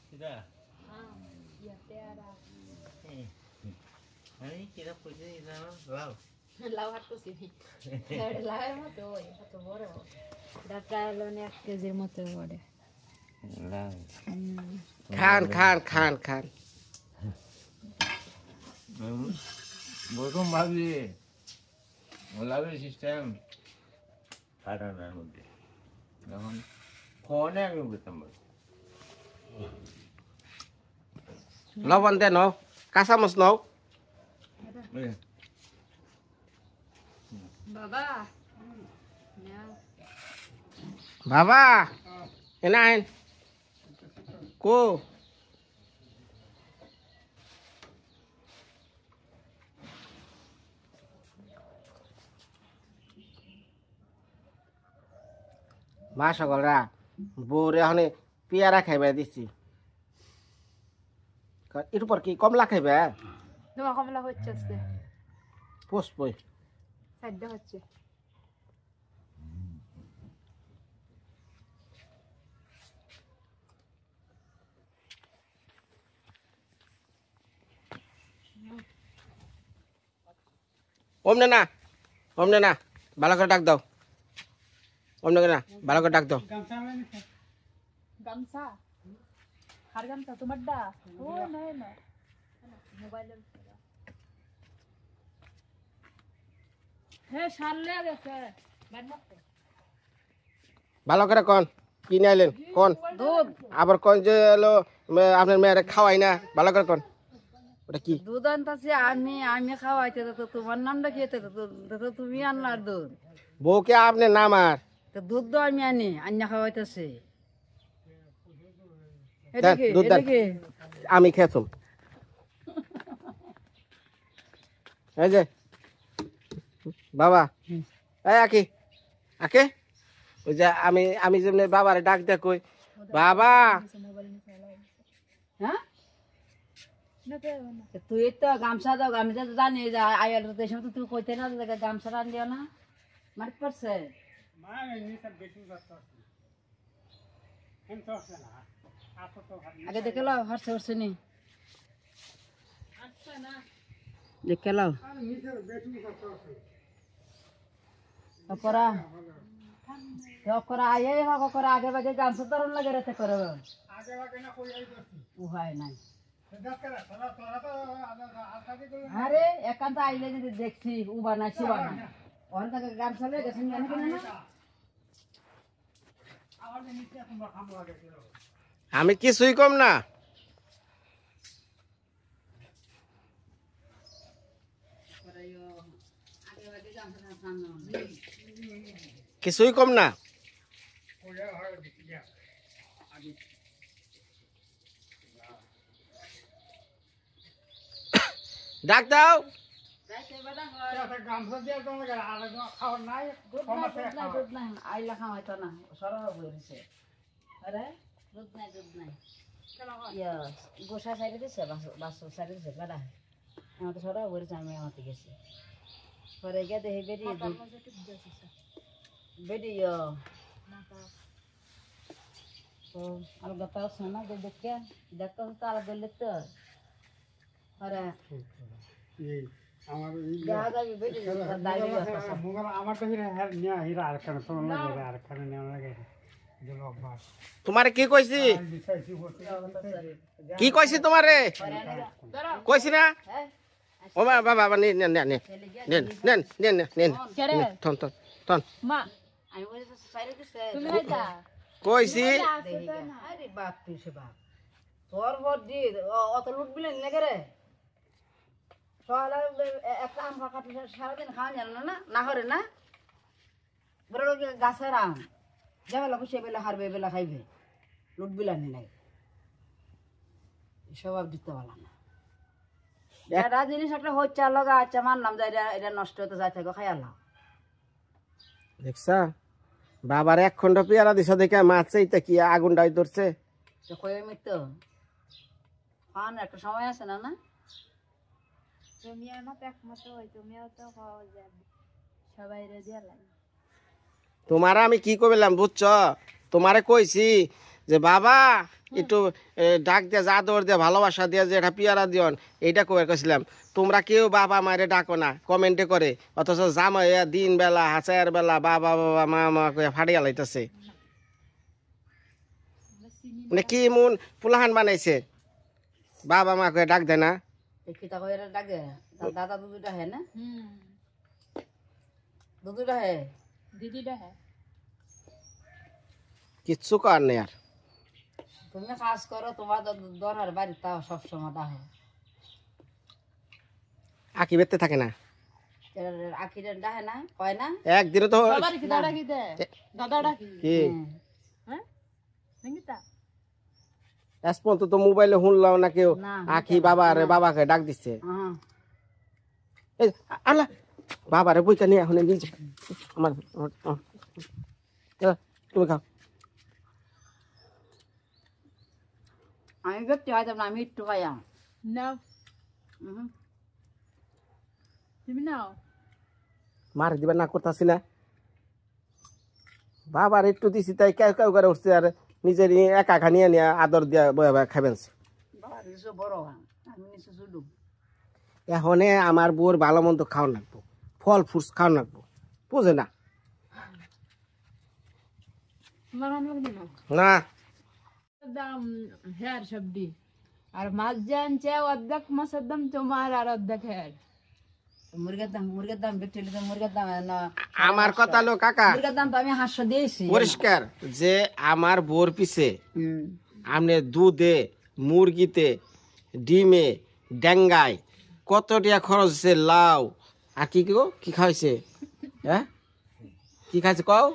Sudah. Ya tiada. Ini kita punya ini lau. Lau hat tu sini. Lau mah tu, tu bore. Dapat lo ni ke zir mah tu bore. Lau. খান প্রথম ভাবি লাভের system কাটানোর মধ্যে এখন ফোনে আমি করতাম লবণ দে নাও কাঁচামচ নাও Baba. বাবা এনা আইন কো মা সকলরা বউরে এখন পেয়ারা খাইবে দিছি এর উপর কি কমলা খাইবে Dua kamera hocce se. পুষ্পই Sadda hocce. ওমনে না ভালো করে ডাক দাও ওমনে না ভালো করে ডাক দাও Gamsa. Har gamsa tu madda. Oh nahi na. Mobile. Hey shalle gese. Badmatte. ভালো করে কোন কি নাইলেন কোন দুধ আবার কোন যে হলো আপনার মেয়েরে খাওয়াই না ভালো করে কোন ওটা কি দুধ আনতাছি আমি খাওয়াইতে তো তোমার নামটা কি তো তুমি আনলার দুধ বউকে আপনি নামার তো দুধ তো আমি আনি খাওয়াইতেছি দেন, দুধ দেন। আমি খেতাম এই যে বাবা এই আকে ওই যে আমি যেমনি বাবারে ডাক দেখ কই বাবা হ্যাঁ তুই তো গামছা দাও আমি তো জানি যে আয়াল তো এসব তো তুই কইতে না যে গামছা রান দিও না মার পড়ছে আগে দেখে লাও হারছে হরছে নি দেখে লাও করা আয়ে করা আগে বাগে গামছা তরণ লাগে রেতে করে উহাই নাই আরে একান্ত আইলে যদি দেখছি উ বানাইছি বানাই ওখান থেকে গামছা লয়ে গেছেন জানি কিনা না আমি কিছুই কম না কিছুই কম না ডাক দাও আইলা খাওয়াইতো না সরহ বলেছে আরে দুধ নাই গোসা সাইডে দিছে বাসু সাইডে দিছে বাড়া আমার তো সরহ বলেছে আমি আমাতে গেছি পরে গিয়ে দেখি বেরিয়ে তো আর গতা শোনা যে দেখে দেখতে তো আর বললে তো আরে আমার তোমারে কি কইছি কি কইছি তোমারে কইছি না ও মা বাবা নেন থন মা আমি বলছি সাইরে দিছে তুমি যা কইছি আরে বাপ তুই সে বাপ তোর ভর দি অত লুট বিলেন লাগে রে সকালে একটা আম কাটলে সারাদিন খাওয়া জানো না না করে না বড় লোক গাছের আম যাবেলা বসে বেলা হারবে বেলা খাইবে লুট বিলানি নাই স্বভাব দিতে পারলাম না এটা জিনিস একটা হচ্ছে লগা আছে মানলাম যে এটা নষ্ট হতে যাই থাকে খাইয়ালাম দেখছা বাবার এক খন্ড পেয়ারা দিছ দেখে মাছ এইটা কি আগুন ডাই ধরছে কই মিত্র খান একটা সময় আছে না না তুমি আমার একমত হই তুমিও তো খাওয়া যাবে সবাই রেডি লাগে তোমারে আমি কি কইলাম বুঝছো তোমারে কইছি যে বাবা একটু ডাক দিয়ে আদর দিয়ে ভালোবাসা দিয়ে যে এটা পিয়ারা দিয়ন এইটা কবে কইছিলাম তোমরা কেউ বাবা মারে ডাকো না কমেন্টে করে অথচ জামাই দিন বেলা হাসায়ের বেলা বাবা বাবা মা মা কয়ে ফাটিয়া লাইতেছে মানে কি মন পুলাহান বানাইছে বাবা মা কয়ে ডাক দেয় না খিতা কই ডাকে দাদা দুধটা হে না দুধটা হে দিদিটা হ্যাঁ কিচ্ছু কর নেই আর তুমি কাজ করো তোমার দরকার বাড়ি তাও সবসময় ডাকো আঁকি বেতে থাকে না আখিরে ডাহে না কয় না একদিনও তো বাবার কি দাদা কি দে দাদাটা কি কি হ্যাঁ সঙ্গীতা এসপন তো মোবাইলে শুনলাম না কেউ না, আঁকি বাবা রে বাবাকে ডাক দিচ্ছে হ্যাঁ এই আল্লাহ বাবারে বইটা নিয়ে এখন নিয়ে যা। আমার তুমি খাও আমি ব্যক্তি হয়তো না আমি একটু খাইয়া নাও তুমি নাও মার দিবার না করতেছি না বাবার একটু দিছি তাই কেউ কেউ করে উঠছে আর নিজের একা খানিয়ে নিয়ে আদর দিয়ে বয়ে বয়ে খাবেন বাবা কিছু বড় হয় আমি নিচে শুধু এখন আমার বউর ভালো মন্দ খাওয়ান লাগবো ফল ফ্রুটস খাওয়ান লাগবো বুঝে না তোমার আনবে না না দাম হেয়ার সবডি আর মাছ যে আনছে অর্ধেক মাছের দাম তোমার আর অর্ধেক হেয়ার মুরগের দাম বিক্রি হলে তো মুরগের দাম না আমার কথা লো কাকা মুরগের দাম তো আমি 500 দিয়েছি পরিষ্কার যে আমার বউর পিছে আপনি দুধে মুরগিতে ডিমে ডেঙ্গায় কত টাকা খরচ হচ্ছে লাউ আর কি গো কি খাইছে হ্যাঁ কি খাইছে কও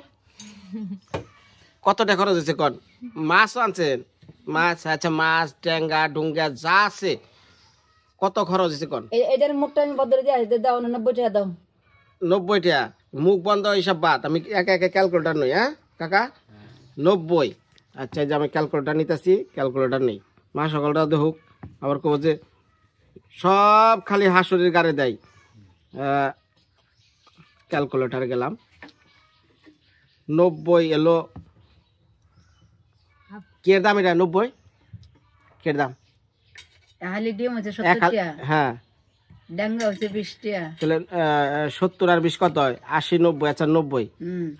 কত টাকা খরচ হচ্ছে কন মাছও আনছেন মাছ আচ্ছা মাছ ট্যাঙ্গা ডুঙ্গা যা আছে কত খরচ হচ্ছে কন এটার মুখটা আমি বদলে দিয়ে দাও 90 টাকা দাও 90 টাকা মুখ বন্ধ হিসাব বাদ আমি একা একা ক্যালকুলেটার নই হ্যাঁ কাকা 90 আচ্ছা এই যে আমি ক্যালকুলেটার নিতেছি ক্যালকুলেটার নেই মা সকালটা দেখুক আবার কব যে সব খালি হাসুরির গাড়ি দেয় ক্যালকুলেটার গেলাম 90 এলো কের দাম এটা 90 কের দাম হালি ডিম হচ্ছে 70 টাকা হ্যাঁ ডাঙ্গা হচ্ছে 20 টাকা তাহলে 70 আর 20 কত হয় 80 90 আচ্ছা 90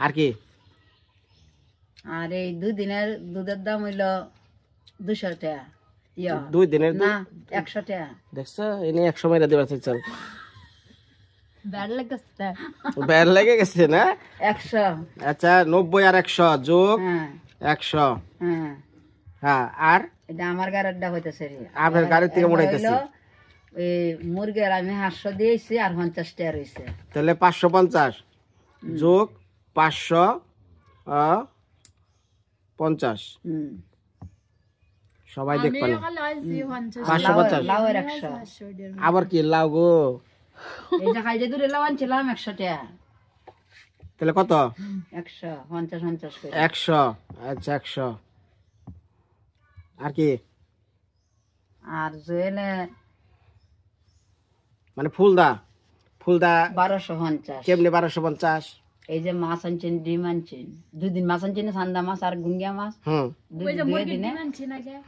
আর কি আর এই দুদিনের দুধের দাম হইলো 200 টাকা ইয়া 2 দিনের না 100 টাকা দেখছো এনে 100 মাইরা দিবার চাইছাল ব্যাড লাগছে বের লেগে গেছে না 100 আচ্ছা 90 আর 100 যোগ হ্যাঁ 100 হ্যাঁ হ্যাঁ আর এটা আমার গাড়িটা হইতেছে রে আপনার গাড়ি থেকে মোড়াইতেছি এই মুরগির আমি 500 দিয়েছি আর 50 টাকা রইছে তাহলে 550 যোগ 550 সবাই দেখবেন 550 লাউয়ের 100 আবার কি লাউ গো এই যে খাইতে দূরে লাউ আনছিলাম 100 টাকা তাহলে কত 150 করে 100 আচ্ছা 100 আর কি আর জুয়েলে মানে ফুলদা 1250 কেমনে 1250 এই যে মাছ আনছেন ডিম আনছেন 2 দিন মাছ আনছেন সান্দা মাছ আর গুঙ্গিয়া মাছ হুম 2 দিনে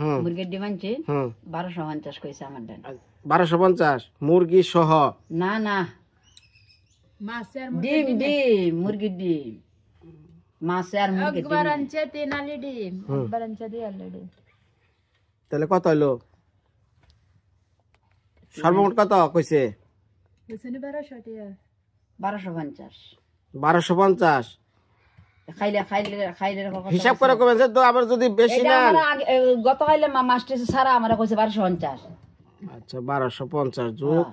হুম মুরগির ডিম আনছেন হুম 1250 কইছে আমার দেন 1250 মুরগি সহ না না মাছের ডিম ডিম মুরগির ডিম মাছ আর মুরগির ডিম একবার আনছে 3 আলি ডিম একবার আনছে 2 আলি ডিম তাহলে কত হলো সর্বমোট কত কইছে বুঝছেন 1200 টাকা 1250 1250 খাইলে হিসাব করে কমেছে তো আবার যদি বেশি এটা না আমার গত খাইলে মাস্টার সারা আমারে কইছে 1250 আচ্ছা 1250 যোগ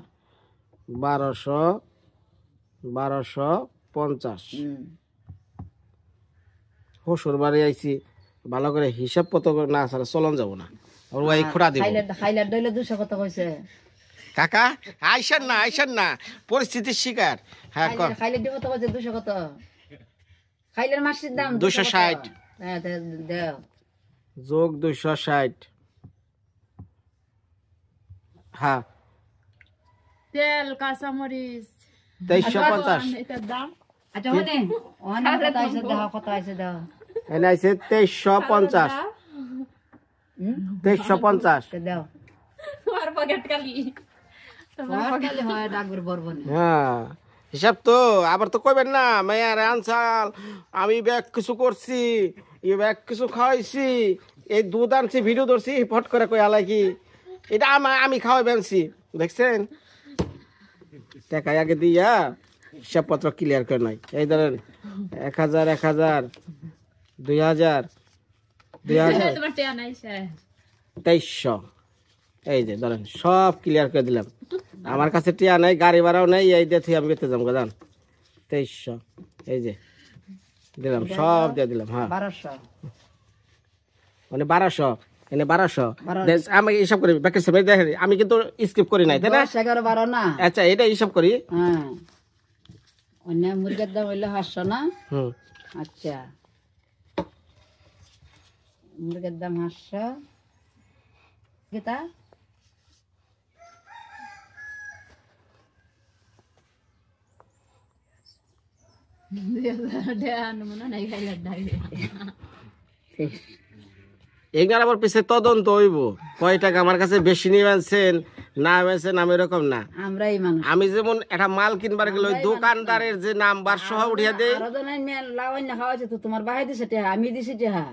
1250 হসুর বাড়ি আইছি ভালো করে হিসাব কত না ছাড়া চলন যাব না ওর ভাই খোড়া দিব খাইলে দইলে 200 কত কইছে কাকা আইসেন না পরিস্থিতির শিকার হ্যাঁ কর খাইলে দিব কত কইছে 200 কত খাইলের মাছের দাম 260 হ্যাঁ দাও যোগ 260 হ্যাঁ তেল কাঁচামরিচ 2350 এটার দাম আচ্ছা ওনে কত আইছে দাও এনে আইছে 2350 2350। দাও তোমার পকেট খালি পকেট হয় ডাকবে বরব না হ্যাঁ হিসাব তো আবার তো কইবেন না মেয়ার আনসাল আমি ব্যাগ কিছু করছি এই ব্যাগ কিছু খাওয়াইছি এই দুধ আনছি ভিডিও ধরছি ফট করে কই আলাই কি এটা আমি খাওয়াই বেনছি দেখছেন টাকা আগে দিয়া হিসাবপত্র ক্লিয়ার করে নাই এই ধরেন 1000 1000 2000 2000 তোমার টিয়া নাই শেষ 2300 এই যে ধরেন সব ক্লিয়ার করে দিলাম আমার কাছে টিয়া নাই গাড়ি ভাড়াও নাই এই দিয়ে আমি বেঁচে যাবো জান 2300 এই যে দিলাম সব দিয়ে দিলাম হ্যাঁ 1200 মানে 1200 এনে 1200 আমি হিসাব করি বাকি সব দেখেন আমি কিন্তু স্কিপ করি নাই তাই না 10 11 12 না আচ্ছা এটা হিসাব করি হ্যাঁ অন্য মুরগির দাম হইলো 500 না হুম আচ্ছা মুরগির দাম 500 গীতা এগুলো আবার পিছে তদন্ত হইব কয় টাকা আমার কাছে বেশি নিয়ে আনছেন না আনছেন আমি এরকম না আমরাই মানুষ আমি যেমন একটা মাল কিনবার গেলে ওই দোকানদারের যে নাম্বার সহ উঠিয়ে দেয় আরো তো নাই মেন লাওয়াই না খাওয়াছে তো তোমার ভাই দিছে টেহা আমি দিছি টেহা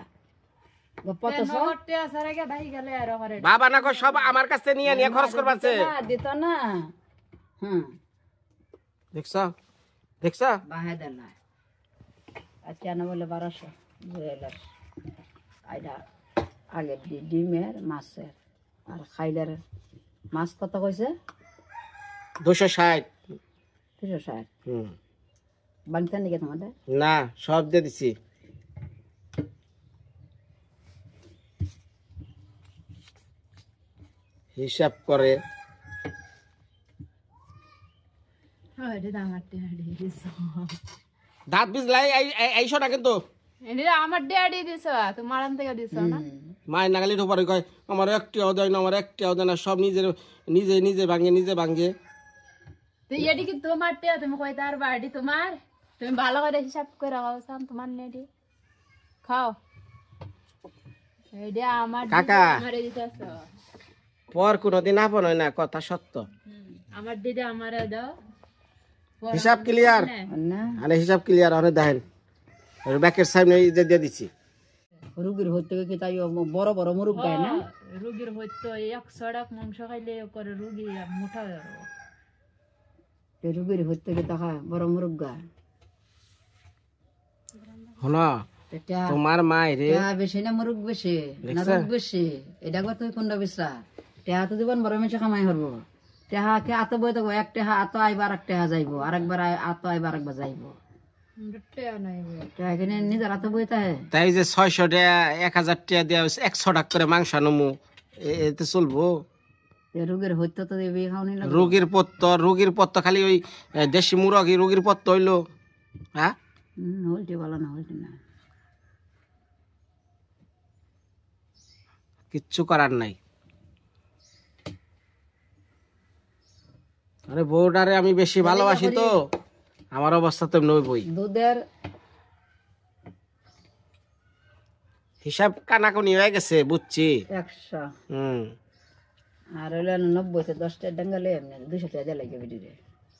গপ্পা তো সব টিয়া সারা গে ভাই গেলে আর আমার বাবা না কো সব আমার কাছে নিয়ে নিয়ে খরচ করবাছে দিত না হুম দেখছ দেখছ বাহে দেন না আচ্ছা না বলে 1200 জুয়েলার আইডা আগে ডিমের মাছের আর খাইলার মাছ কত কইছে 260 360 হুম বানতে নাকি তোমাদের না সব দিয়ে দিছি হিসাব করে আমার টিয়া দিস দাঁত বিজলাই এইশো না কিন্তু এটা আমার ড্যাডি দিছ তোমার আন থেকে দিছ না মায়ের নাগালি ঢোপারে কয় আমার একটিও দেয় না আমার একটিও দেয় না সব নিজে নিজে ভাঙে তো এটি কি তোমার টিয়া তুমি কই তার বাড়ি তোমার তুমি ভালো করে হিসাব করে রাখো সাম তোমার নেডি খাও এইটা আমার কাকা। আমারে দিতেছ পর কোনোদিন আপন হয় না কথা সত্য আমার দিদি আমারে দাও হিসাব ক্লিয়ার না আরে হিসাব ক্লিয়ার অনেক দেখেন ব্যাকের সামনে এই যে দিয়ে দিচ্ছি রুগীর হইতে কি তাই বড় বড় মুরগ গায় না রুগীর হইতো 100 টাকা মাংস খাইলে করে রুগী মোটা হয়ে যাবে রুগীর হইতে কি তাহা বড় মুরগ গায় হন এটা তোমার মায়ের বেশি না মুরগ বেশি না রোগ বেশি এটা কত কোনটা বেশা টেহা তো জীবন বড় মেশে কামাই হরব টেহা কে আত বই তো এক টেহা আত আইবার এক টেহা যাইবো আরেকবার আত আইবার একবার যাইবো টিয়া নাই টেহা কিনে নিজের আত বই তাহে তাই যে 600 টাকা 1000 টাকা দেওয়া 100 টাকা করে মাংস আনমু এতে চলবো রুগীর হইতে তো দেবে খাওনি না রোগীর পত্র খালি ওই দেশি মুরগি রোগীর পত্র হইলো হ্যাঁ হলটি বলো না হলটি না কিচ্ছু করার নাই আরে বউটারে আমি বেশি ভালোবাসি তো আমার অবস্থা তো নইবই দুধের হিসাব কানাকুনি হয়ে গেছে বুঝছি 100 হুম আর হইলো 90 তে 10 টা ডাঙ্গালে এমনি 200 টাকা দিয়ে লাগে বেডিরে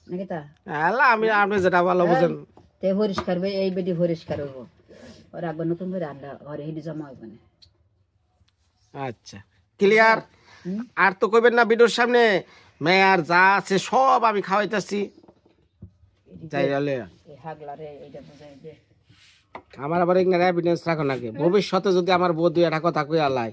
নাকি তা আল্লাহ আপনি যেটা ভালো বুঝেন তে পরিষ্কার বে এই বেডি পরিষ্কার হইব আর একবার নতুন করে আনলা ঘরে হেডি জমা হইব না আচ্ছা ক্লিয়ার আর তো কইবেন না ভিডিওর সামনে মেয়ার যা আছে সব আমি খাওয়াইতাছি যাই হলে এই হাগলারে এইটা বুঝাই দে আমার আবার এখানে এভিডেন্স রাখো নাকি ভবিষ্যতে যদি আমার বউ দুই একটা কথা কই আলাই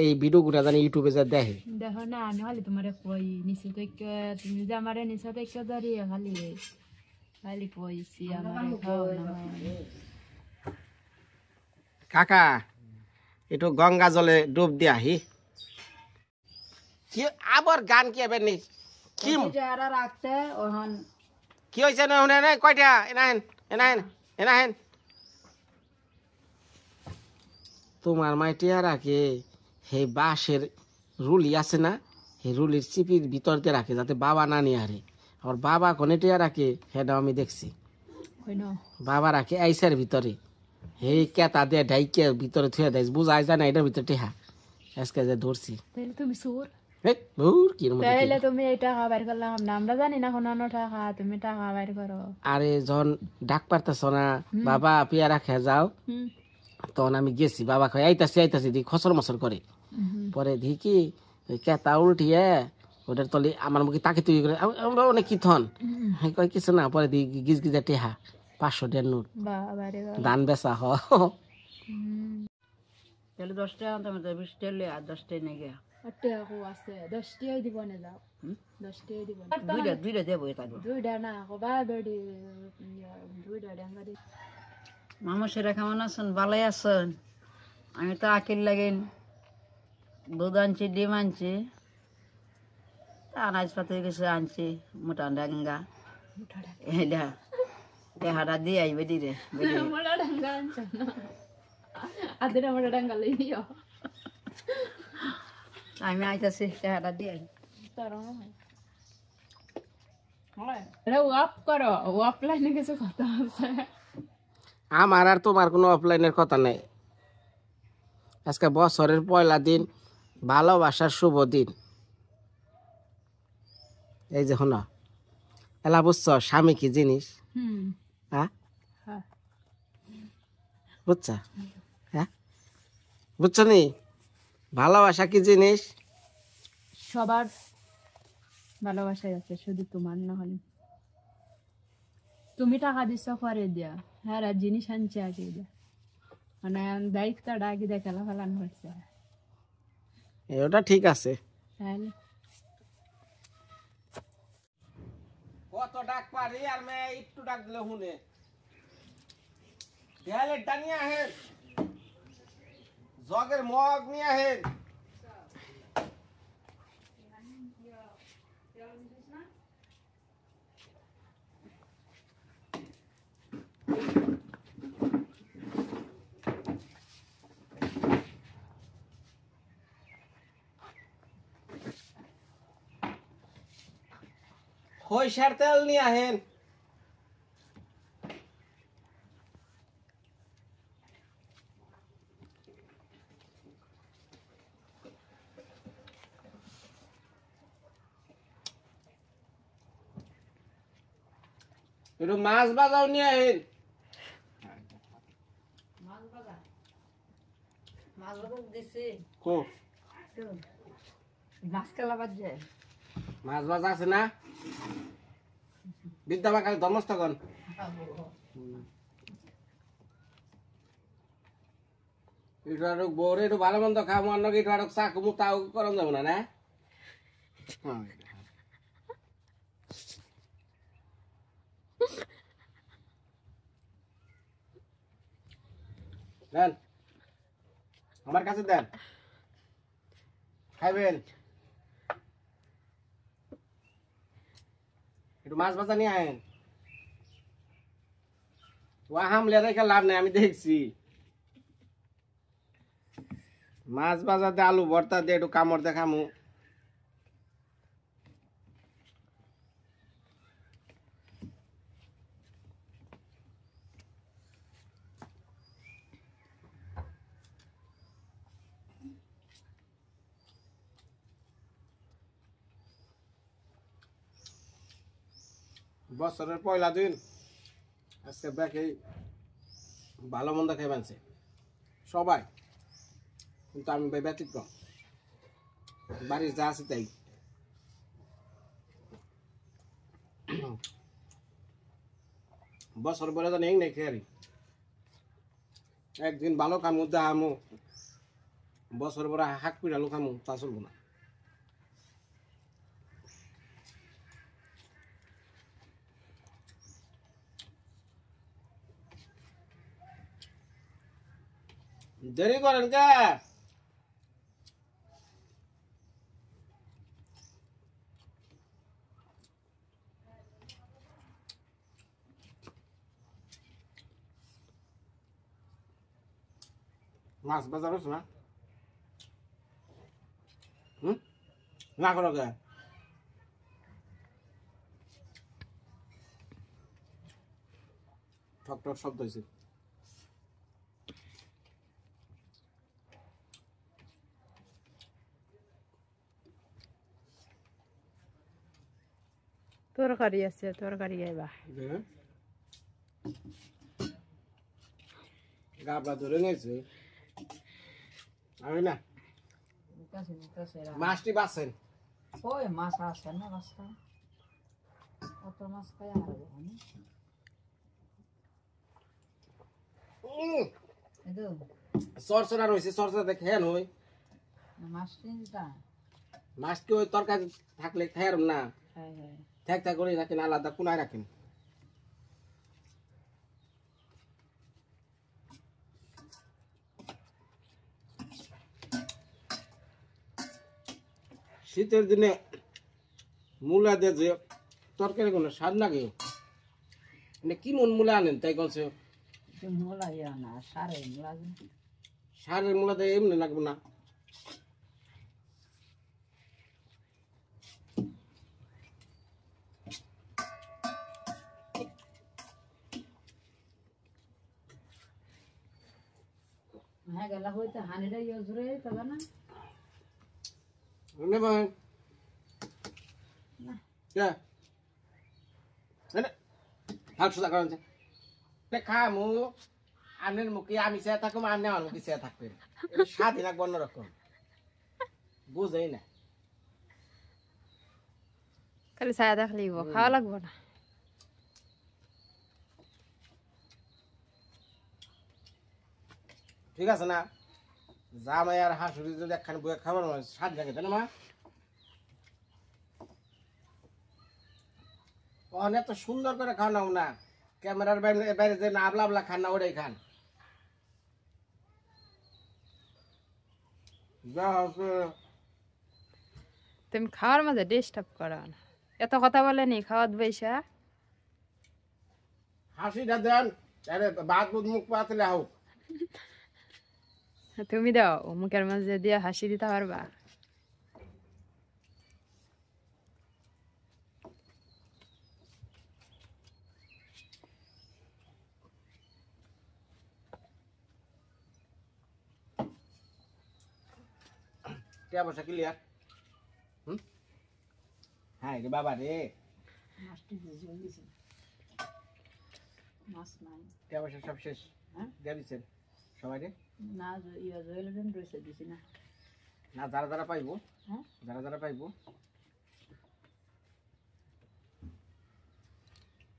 এই ভিডিও গুলা জানি ইউটিউবে যা দেখে দেখো না আমি খালি তোমারে কই নিচে থেকে তুমি যে আমারে নিচে থেকে দাঁড়িয়ে খালি খালি কইছি আমারে খাও না কাকা একটু গঙ্গা জলে ডুব দিয়ে আহি কি আবার গান কি এবার নি কি চেহারা রাখতে ওহন কি হয়েছে না শুনে নাই কয়টা এনাহেন তোমার মাইটিয়া রাখে হে বাঁশের রুলি আছে না হে রুলির চিপির ভিতর দিয়ে রাখে যাতে বাবা না নিয়ে হারে আর বাবা কোনে টিয়া রাখে সেটাও আমি দেখছি বাবা রাখে আইসার ভিতরে হে কেতা দিয়ে ঢাইকে ভিতরে থুয়ে দেয় বুঝাই যায় না এটার ভিতরে টেহা আজকে যে ধরছি তাহলে তুমি সুর, এই বউর কিরম তাহলে তুমি এই টাকা বাইর করলাম না, আমরা জানি না কোনো টাকা, তুমি টাকা বাইর করো। আরে যখন ডাক পারতেছ না বাবা পেয়ারা খেয়ে যাও, হুম তখন আমি গেছি, বাবা কয় আইতাছি আইতাছি দি খসর মসর করে, পরে দেখি ওই কেতা উল্টিয়ে ওটার তলে আমার মুখে তাকে তুই করে আমরা অনেক কি থন কয় কিছু না, পরে দি গিজ গিজা টেহা 500 নোট বাবা রে বাবা। দান বেচা হ তাহলে 10 টাকা আনতে হবে, 20 টাকা লই আর 10 টাকা নিয়ে গিয়া আর টাকা আছে 10 টাকাই দিব না, যাও 10 টাকাই দিব না, দুইটা দেবো থাকবো। দুইটা না কবা বেডি, দুইটা ডাঙ্গা দি। মানুষেরা কেমন আছেন? ভালোই আছেন? আমি তো আকিল লাগেন দুধ আনছি, ডিম আনছি, আনাজপাতি কিছু আনছি, মোটা ডাঙ্গা এটা দেহাটা দিয়ে আইবে দিরে। মোটা ডাঙ্গা আনছো না, আদের মোটা ডাঙ্গা লইও আমি আইতাছি, দেহাটা দিয়ে আই। তার এটা ওয়াপ করো, ওয়াপ লাইনে কিছু কথা আছে। আমার আর তোমার কোনো অফলাইনের কথা নেই। আজকে বছরের পয়লা দিন, ভালোবাসার শুভ দিন। এই যে শোনো, এলা বুঝছো স্বামী কি জিনিস? হ্যাঁ হ্যাঁ বুঝছা? হ্যাঁ বুঝছো নি ভালোবাসা কি জিনিস? সবার ভালোবাসাই আছে, শুধু তোমার না হলে। তুমি টাকা দিচ্ছ পরে দিয়া, হ্যাঁ আর জিনিস আনছে আগে দিয়া, মানে দায়িত্বটা আগে দিয়ে খেলা ফেলানো হচ্ছে। ওটা ঠিক আছে। তাহলে কত ডাক পারি আর মে একটু ডাক দিলে হুনে দেয়ালেরটা নিয়ে আহেন, জগের মগ নিয়ে আহেন। সরিষার তেল নিয়ে আহেন। একটু মাছ বাজাও নিয়ে আহেন। মাছ বাজার দিছি, কো মাছ কেলা বাজছে। মাছ বাজা আছে না? বিদ্যামা কালী ধর্মস্থগন একটু আর বউরে একটু ভালো মন্দ খামো, অন্য একটু আর চা কুমু তাও করম যাবো না না? দেন আমার কাছে দেন, খাইবেন। একটু মাছ ভাজা নিয়ে আয়েন। ওয়া হামলে রেখে লাভ নেই, আমি দেখছি। মাছ ভাজা দিয়ে আলু ভর্তা দিয়ে একটু কামড় দেখামু। বছরের পয়লা দিন, আজকে ব্যাকে ভালো মন্দ খেয়ে মানছে সবাই, কিন্তু আমি ভাই ব্যতিক্রম, বাড়ির যা আছে তাই। বছর বলে জানি নেই খেয়ারি, একদিন ভালো খামু দামু, বছর বড় হাক পিড়ালো খামু, তা চলবো না। দেরি করেন কে? মাছ বাজার হচ্ছে না? না করো কে? ঠক ঠক শব্দ হয়েছে। তরকারি আছে, তরকারি খাইবা। গাবলা ধরে নিয়েছে আমি না নিতাছে নিতাছে এরা। মাছটি বাঁচছেন ওই মাছ আছে না রাস্তা, অত মাছ খাই আর হবে এই তো চরচরা রয়েছে, চরচরা দেখে হ্যাঁ নই মাছ তিনটা। মাছ কি ওই তরকারি থাকলে খেয়ার না হ্যাঁ হ্যাঁ থাক থাক করে রাখেন, আলাদা কোনায় রাখেন। শীতের দিনে মূলা দিয়ে যে তরকারি কোনো স্বাদ লাগে, মানে কি মন মূলা আনেন তাই বলছে মূলা ইয়া না সারে মূলা সারের মূলা দিয়ে এমনি লাগবে না। হ্যাঁ গেলা হইতে হানিটা ইয়ে জুড়ে তবে না Ne var? Ya. Ne? Hal sudah kan? Nek kamu আনের মুখে আমি চেয়ে থাকুম, আপনি আমার মুখে চেয়ে থাকবেন, এটা স্বাধীন এক অন্যরকম, বুঝেই না। খালি ছায়া থাকলেই খাওয়া লাগবো না। ঠিক আছে না? জামাই আর হাসুরি যদি একখানে বইয়ে খাবার স্বাদ লাগে তাই না মা? অনেক তো সুন্দর করে খাওয়ানো না, ক্যামেরার বাইরে যে না আবলা আবলা খান না ওটাই খান। যা আছে তুমি খাওয়ার মাঝে ডিস্টার্ব করো না, এত কথা বলেনি খাওয়াত বৈশা। হাসিটা দেন, আরে বাদ বুধ মুখ পাতলে হোক। তুমি দাও মুখের মাঝে দিয়ে হাসি দিতে পারবা। কে বসে ক্লিয়ার? হ্যাঁ রে বাবা রে, মাছটি জল দিছে মাছ নাই কে বসে সব শেষ? হ্যাঁ দিয়ে দিচ্ছেন সবাই রে? না ইয়ে জল দিন রয়েছে দিছি না না যারা যারা পাইবো, হ্যাঁ যারা যারা পাইবো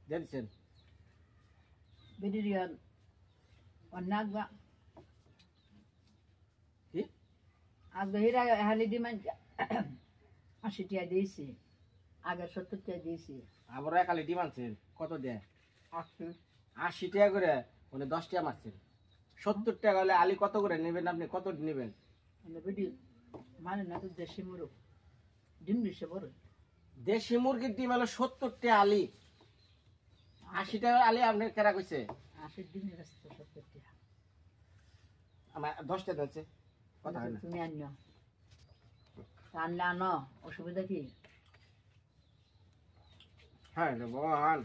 দিয়ে দিচ্ছেন। বেডির অন্য আগবা কি আগবা হিরা হালি ডিমান 80 টাকা দিয়েছি, আগে 70 টাকা দিয়েছি। আমরা কালি ডিম আনছেন কত দেয়? 80 80 টাকা করে, মানে 10 টাকা মারছেন। 70 টাকা হলে আলি কত করে নেবেন আপনি? কত নেবেন? বেডি মানে না তো দেশি মুরগ ডিম দিছে বড় দেশি মুরগির ডিম হলো 70 টাকা আলি, 80 টাকা আলি আপনি কেরা কইছে? 80 ডিমের কাছে 70 টাকা। আমার 10 টাকা দিচ্ছে, কথা হয় না। তুমি আনিও আনলে আনো, অসুবিধা কি? হ্যাঁ রে ভগবান,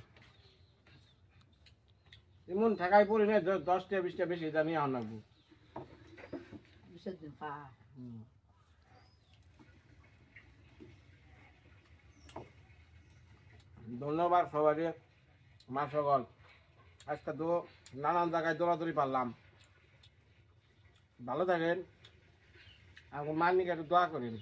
এমন ঠেকাই পড়ি না 10 টাকা 20 টাকা বেশি দামি আন লাগবো। বিসর্জন পা ধন্যবাদ সবাই, মা সকল। আজকে তো নানান জায়গায় দৌড়াদৌড়ি পারলাম। ভালো থাকেন, আমার মার নিকে একটু দোয়া করেন।